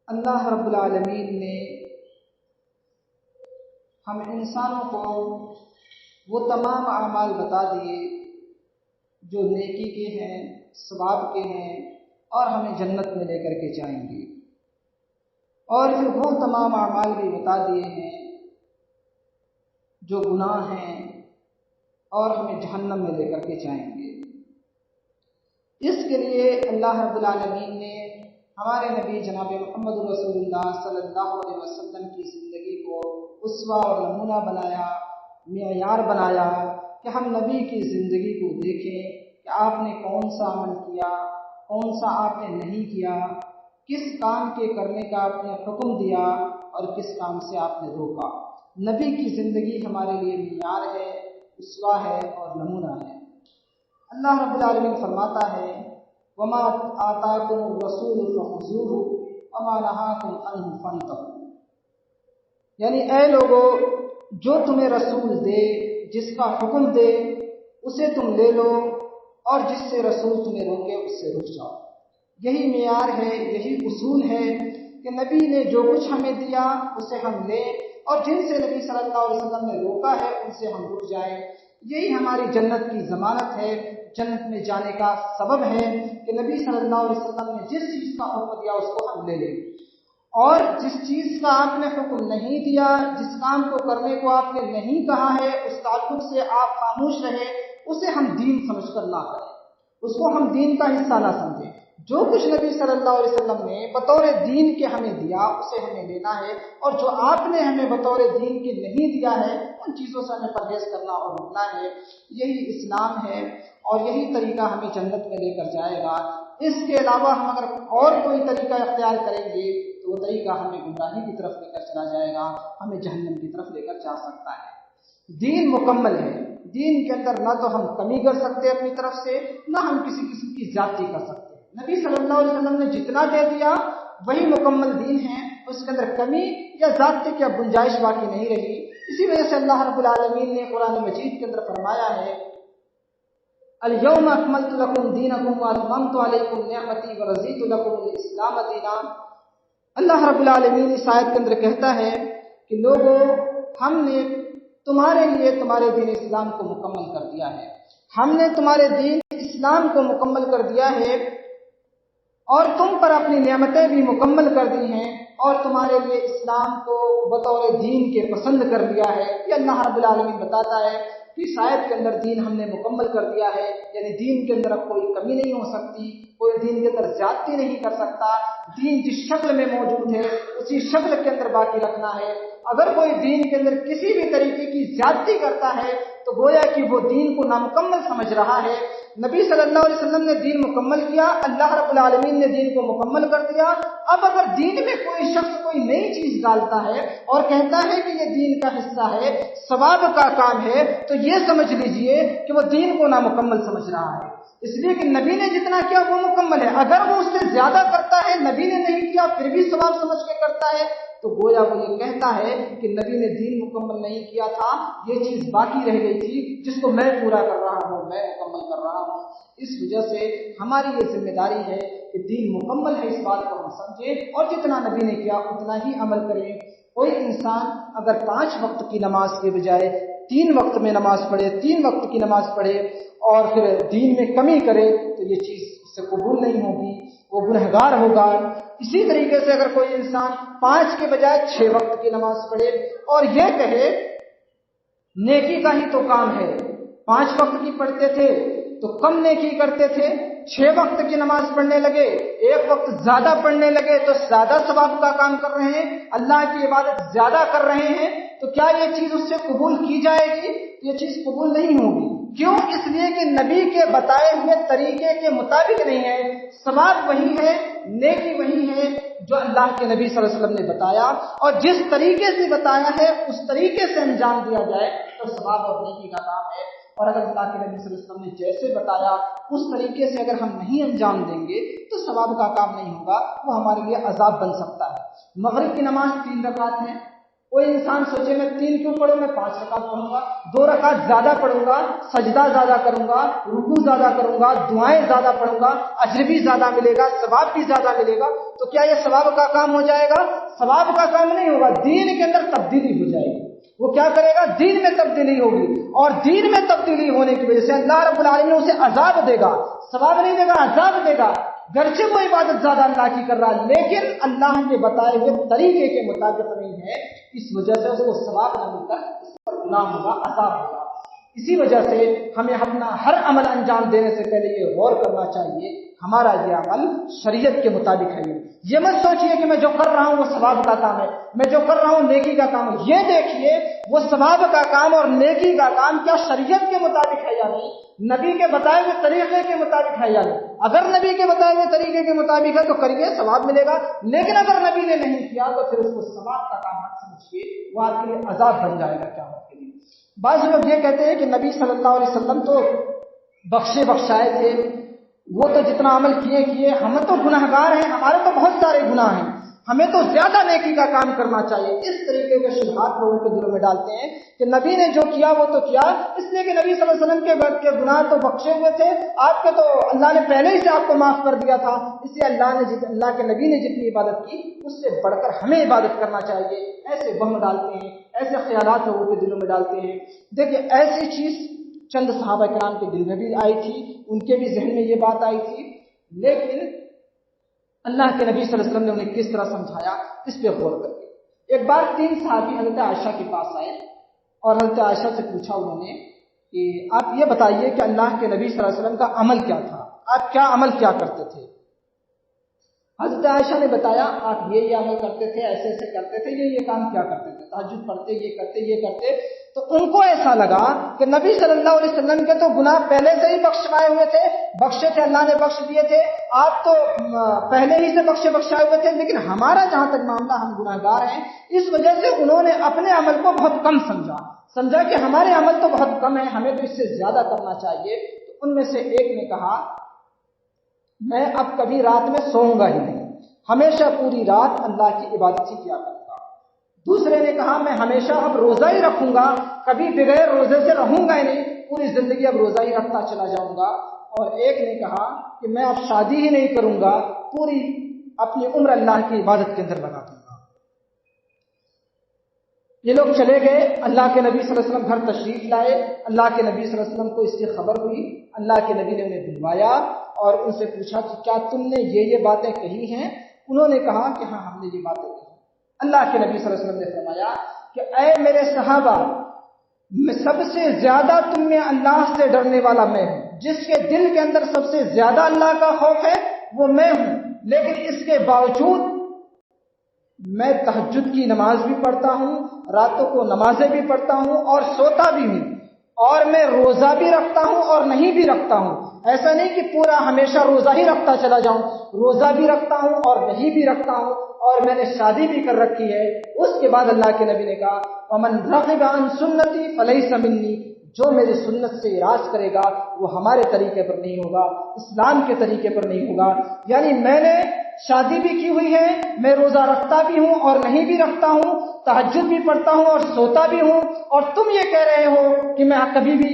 اللہ رب العالمین نے ہم انسانوں کو وہ تمام اعمال بتا دیے جو نیکی کے ہیں، ثواب کے ہیں اور ہمیں جنت میں لے کر کے جائیں گے، اور پھر وہ تمام اعمال بھی بتا دیے ہیں جو گناہ ہیں اور ہمیں جہنم میں لے کر کے جائیں گے۔ اس کے لیے اللہ رب العالمین نے ہمارے نبی جناب محمد رسول اللہ صلی اللہ علیہ وسلم کی زندگی کو اسوہ اور نمونہ بنایا، معیار بنایا کہ ہم نبی کی زندگی کو دیکھیں کہ آپ نے کون سا عمل کیا، کون سا آپ نے نہیں کیا، کس کام کے کرنے کا آپ نے حکم دیا اور کس کام سے آپ نے روکا۔ نبی کی زندگی ہمارے لیے معیار ہے، اسوہ ہے اور نمونہ ہے۔ اللہ رب العالمین فرماتا ہے وما آتاکم الرسول فخذوہ وما نہاکم عنہ فانتہوا، یعنی اے لوگو جو تمہیں رسول دے، جس کا حکم دے اسے تم لے لو، اور جس سے رسول تمہیں روکے اس سے رک جاؤ۔ یہی معیار ہے، یہی اصول ہے کہ نبی نے جو کچھ ہمیں دیا اسے ہم لیں، اور جن سے نبی صلی اللہ علیہ وسلم نے روکا ہے ان سے ہم رک جائیں۔ یہی ہماری جنت کی ضمانت ہے، جنت میں جانے کا سبب ہے کہ نبی صلی اللہ علیہ وسلم نے جس چیز کا حکم دیا اس کو ہم لے لیں، اور جس چیز کا آپ نے حکم نہیں دیا، جس کام کو کرنے کو آپ نے نہیں کہا ہے، اس تعلق سے آپ خاموش رہے، اسے ہم دین سمجھ کر نہ کریں، اس کو ہم دین کا حصہ نہ سمجھیں۔ جو کچھ نبی صلی اللہ علیہ وسلم نے بطور دین کے ہمیں دیا اسے ہمیں لینا ہے، اور جو آپ نے ہمیں بطور دین کے نہیں دیا ہے ان چیزوں سے ہمیں پرہیز کرنا اور رکنا ہے۔ یہی اسلام ہے اور یہی طریقہ ہمیں جنت میں لے کر جائے گا۔ اس کے علاوہ ہم اگر اور کوئی طریقہ اختیار کریں گے تو وہ طریقہ ہمیں گمراہی کی طرف لے کر چلا جائے گا، ہمیں جہنم کی طرف لے کر جا سکتا ہے۔ دین مکمل ہے، دین کے اندر نہ تو ہم کمی کر سکتے اپنی طرف سے، نہ ہم کسی قسم کی زیادتی کر سکتے۔ نبی صلی اللہ علیہ وسلم نے جتنا دے دیا وہی مکمل دین ہے، اس کے اندر کمی یا زیادتی کی گنجائش باقی نہیں رہی۔ اسی وجہ سے اللہ رب العالمین نے قرآن مجید کے اندر فرمایا ہے الیوم اکملت لکم دینکم واتممت علیکم نعمتی ورضیت لکم الاسلام دینا۔ اللہ رب العالمین اس آیت کے اندر کہتا ہے کہ لوگوں، ہم نے تمہارے لیے تمہارے دین اسلام کو مکمل کر دیا ہے، ہم نے تمہارے دین اسلام کو مکمل کر دیا ہے، اور تم پر اپنی نعمتیں بھی مکمل کر دی ہیں، اور تمہارے لیے اسلام کو بطور دین کے پسند کر لیا ہے۔ یہ اللہ رب العالمین بتاتا ہے کہ اس آیت کے اندر دین ہم نے مکمل کر دیا ہے، یعنی دین کے اندر اب کوئی کمی نہیں ہو سکتی، کوئی دین کے اندر زیادتی نہیں کر سکتا۔ دین جس شکل میں موجود ہے اسی شکل کے اندر باقی رکھنا ہے۔ اگر کوئی دین کے اندر کسی بھی طریقے کی زیادتی کرتا ہے تو گویا کہ وہ دین کو نامکمل سمجھ رہا ہے۔ نبی صلی اللہ علیہ وسلم نے دین مکمل کیا، اللہ رب العالمین نے دین کو مکمل کر دیا۔ اب اگر دین میں کوئی شخص کوئی نئی چیز ڈالتا ہے اور کہتا ہے کہ یہ دین کا حصہ ہے، ثواب کا کام ہے، تو یہ سمجھ لیجئے کہ وہ دین کو نامکمل سمجھ رہا ہے، اس لیے کہ نبی نے جتنا کیا وہ مکمل ہے۔ اگر وہ اس سے زیادہ کرتا ہے، نبی نے نہیں کیا پھر بھی ثواب سمجھ کے کرتا ہے، تو گویا وہ یہ کہتا ہے کہ نبی نے دین مکمل نہیں کیا تھا، یہ چیز باقی رہ گئی تھی جس کو میں پورا کر رہا ہوں، میں مکمل کر رہا ہوں۔ اس وجہ سے ہماری یہ ذمہ داری ہے کہ دین مکمل ہے اس بات کو ہم سمجھیں، اور جتنا نبی نے کیا اتنا ہی عمل کریں۔ کوئی انسان اگر 5 وقت کی نماز کے بجائے 3 وقت میں نماز پڑھے، 3 وقت کی نماز پڑھے اور پھر دین میں کمی کرے تو یہ چیز اس سے قبول نہیں ہوگی، وہ گنہگار ہوگا۔ اسی طریقے سے اگر کوئی انسان 5 کے بجائے 6 وقت کی نماز پڑھے اور یہ کہے نیکی کا ہی تو کام ہے، 5 وقت کی پڑھتے تھے تو کم نیکی کرتے تھے، 6 وقت کی نماز پڑھنے لگے، 1 وقت زیادہ پڑھنے لگے تو زیادہ ثواب کا کام کر رہے ہیں، اللہ کی عبادت زیادہ کر رہے ہیں، تو کیا یہ چیز اس سے قبول کی جائے گی؟ یہ چیز قبول نہیں ہوگی۔ کیوں؟ اس لیے کہ نبی کے بتائے ہوئے طریقے کے مطابق نہیں ہے۔ ثواب وہی ہے، نیکی وہی ہے جو اللہ کے نبی صلی اللہ علیہ وسلم نے بتایا، اور جس طریقے سے بتایا ہے اس طریقے سے انجام دیا جائے تو ثواب اور نیکی کا کام ہے۔ اور اگر اللہ کے نبی صلی اللہ علیہ وسلم نے جیسے بتایا اس طریقے سے اگر ہم نہیں انجام دیں گے تو ثواب کا کام نہیں ہوگا، وہ ہمارے لیے عذاب بن سکتا ہے۔ مغرب کی نماز 3 رکعت ہے، कोई इंसान सोचे मैं 3 क्यों पढ़ूं, मैं 5 रकात पढ़ूंगा, 2 रकात ज्यादा पढ़ूंगा, सजदा ज्यादा करूंगा, रुकू ज्यादा करूंगा, दुआएं ज्यादा पढ़ूंगा, अजर भी ज्यादा मिलेगा, सवाब भी ज्यादा मिलेगा। तो क्या ये सवाब का काम हो जाएगा? सवाब का काम नहीं होगा, दीन के अंदर तब्दीली हो जाएगी। वो क्या करेगा? दीन में तब्दीली होगी, और दीन में तब्दीली होने की वजह से अल्लाह रब्बुल आलमीन उसे अजाब देगा, सवाब नहीं देगा, अजाब देगा। गरचे वो इबादत ज्यादा अल्लाह की कर रहा है, लेकिन अल्लाह के बताए हुए तरीके के मुताबिक नहीं है, इस वजह से उसको सवाब न मिलकर इस पर गुनाह होगा, अजाब होगा। इसी वजह से हमें अपना हर अमल अंजाम देने से पहले ये गौर करना चाहिए, हमारा ये अमल शरीयत के मुताबिक है। ये मत सोचिए कि मैं जो कर रहा हूं वो सवाब का काम है, मैं जो कर रहा हूं नेकी का काम है। ये देखिए वो सवाब का काम और नेकी का काम क्या शरीयत के मुताबिक है या नहीं, नबी के बताए हुए तरीके के मुताबिक है या नहीं। अगर नबी के बताए हुए तरीके के मुताबिक है तो करिए, सवाब मिलेगा। लेकिन अगर नबी ने नहीं किया तो फिर उसको सवाब का काम मत समझिए, वो आपके लिए अजाब बन जाएगा क़यामत के दिन। बाज़ लोग ये कहते हैं कि नबी सल्लल्लाहु अलैहि वसल्लम तो बख्शाए थे, वो तो जितना अमल किए, हम तो गुनाहगार हैं, हमारे तो बहुत सारे गुनाह हैं, हमें तो ज्यादा नेकी का काम करना चाहिए। इस तरीके के शुबहात लोगों के दिलों में डालते हैं कि नबी ने जो किया वो तो किया, इसलिए कि नबी सल्लल्लाहु अलैहि वसल्लम के गुनाह तो बख्शे हुए थे, आपके तो अल्लाह ने पहले ही से आपको माफ कर दिया था, इसलिए अल्लाह के नबी ने जितनी इबादत की उससे बढ़कर हमें इबादत करना चाहिए। ऐसे वहम डालते हैं, ऐसे ख्यालात लोगों के दिलों में डालते हैं। देखिए ऐसी चीज चंद सहाबा किराम के दिल में भी आई थी, उनके भी जहन में ये बात आई थी, लेकिन अल्लाह के नबी सल्लल्लाहु अलैहि वसल्लम ने उन्हें किस तरह समझाया इस पे गौर करके। एक बार 3 सहाबी हज़रत आयशा के पास आए और हज़रत आयशा से पूछा उन्होंने कि आप ये बताइए कि अल्लाह के नबी सल्लल्लाहु अलैहि वसल्लम का अमल क्या था, आप क्या अमल क्या करते थे। हज़रत आयशा ने बताया आप ये अमल करते थे, ऐसे ऐसे करते थे, ये काम क्या करते थे, तहज्जुद पढ़ते, ये करते। तो उनको ऐसा लगा कि नबी सल्लल्लाहु अलैहि वसल्लम के तो गुनाह पहले से ही बख्शवाए हुए थे, बख्शे थे, अल्लाह ने बख्श दिए थे, आप तो पहले ही से बख्शाए हुए थे, लेकिन हमारा जहां तक मामला, हम गुनाहगार हैं, इस वजह से उन्होंने अपने अमल को बहुत कम समझा कि हमारे अमल तो बहुत कम है, हमें तो इससे ज्यादा करना चाहिए। तो उनमें से एक ने कहा मैं अब कभी रात में सोऊंगा ही नहीं, हमेशा पूरी रात अल्लाह की इबादत ही किया करूंगा। दूसरे ने कहा मैं हमेशा अब रोजा ही रखूंगा, कभी बगैर रोजे से रहूंगा ही नहीं, पूरी जिंदगी अब रोजा ही रखता चला जाऊंगा। और एक ने कहा कि मैं अब शादी ही नहीं करूंगा, पूरी अपनी उम्र अल्लाह की इबादत के अंदर लगा दूंगा। ये लोग चले गए, अल्लाह के नबी सल्लल्लाहु अलैहि वसल्लम घर तशरीफ लाए, अल्लाह के नबी सल्लल्लाहु अलैहि वसल्लम को इसकी खबर हुई, अल्लाह के नबी ने उन्हें बुलवाया और उनसे पूछा कि क्या तुमने ये बातें कही हैं। उन्होंने कहा कि हाँ हमने ये बातें कही। अल्लाह के नबी सल्लल्लाहु अलैहि वसल्लम ने फरमाया कि ऐ मेरे सहाबा, सबसे ज्यादा तुम में अल्लाह से डरने वाला मैं हूं, जिसके दिल के अंदर सबसे ज्यादा अल्लाह का खौफ है वो मैं हूं, लेकिन इसके बावजूद मैं तहज्जुद की नमाज भी पढ़ता हूं, रातों को नमाजें भी पढ़ता हूं और सोता भी हूं, और मैं रोजा भी रखता हूं और नहीं भी रखता हूं। ऐसा नहीं कि पूरा हमेशा रोजा ही रखता चला जाऊं, रोजा भी रखता हूं और नहीं भी रखता हूं, और मैंने शादी भी कर रखी है। उसके बाद अल्लाह के नबी ने कहा वमन रग़िबा अन सुन्नती फलैसा मिन्नी, जो मेरी सुन्नत से इराज करेगा वो हमारे तरीके पर नहीं होगा, इस्लाम के तरीके पर नहीं होगा। यानी मैंने शादी भी की हुई है, मैं रोजा रखता भी हूं और नहीं भी रखता हूं, तहज्जुद भी पढ़ता हूं और सोता भी हूं, और तुम ये कह रहे हो कि मैं कभी भी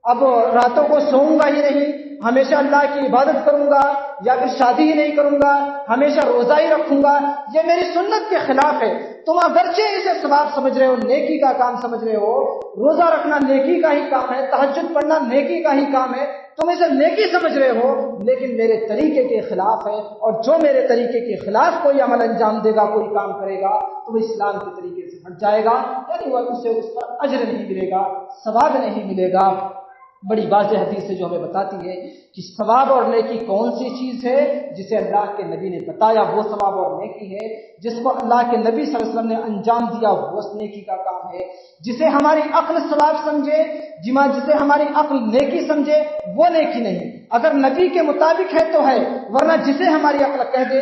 अब रातों को सोऊंगा ही नहीं, हमेशा अल्लाह की इबादत करूंगा, या फिर शादी ही नहीं करूंगा, हमेशा रोजा ही रखूंगा, ये मेरी सुन्नत के खिलाफ है। तुम अगरचे इसे सवाब समझ रहे हो, नेकी का काम समझ रहे हो, रोजा रखना नेकी का ही काम है, तहज्जुद पढ़ना नेकी का ही काम है, तुम इसे नेकी समझ रहे हो, लेकिन मेरे तरीके के खिलाफ है। और जो मेरे तरीके के खिलाफ कोई अमल अंजाम देगा, कोई काम करेगा, तो वो इस्लाम के तरीके से हट जाएगा, यानी वह उसे उस पर अजर नहीं मिलेगा, सवाब नहीं मिलेगा। बड़ी वाज़ेह हदीस है जो हमें बताती है कि सवाब और नेकी कौन सी चीज है, जिसे अल्लाह के नबी ने बताया वो सवाब और नेकी है, जिसको अल्लाह के नबी सल्लल्लाहु अलैहि वसल्लम ने अंजाम दिया वो नेकी का काम है, जिसे हमारी अक्ल सवाब समझे, जिसे हमारी अक्ल नेकी समझे वो नेकी नहीं। अगर नबी के मुताबिक है तो है, वरना जिसे हमारी अक्ल कह दे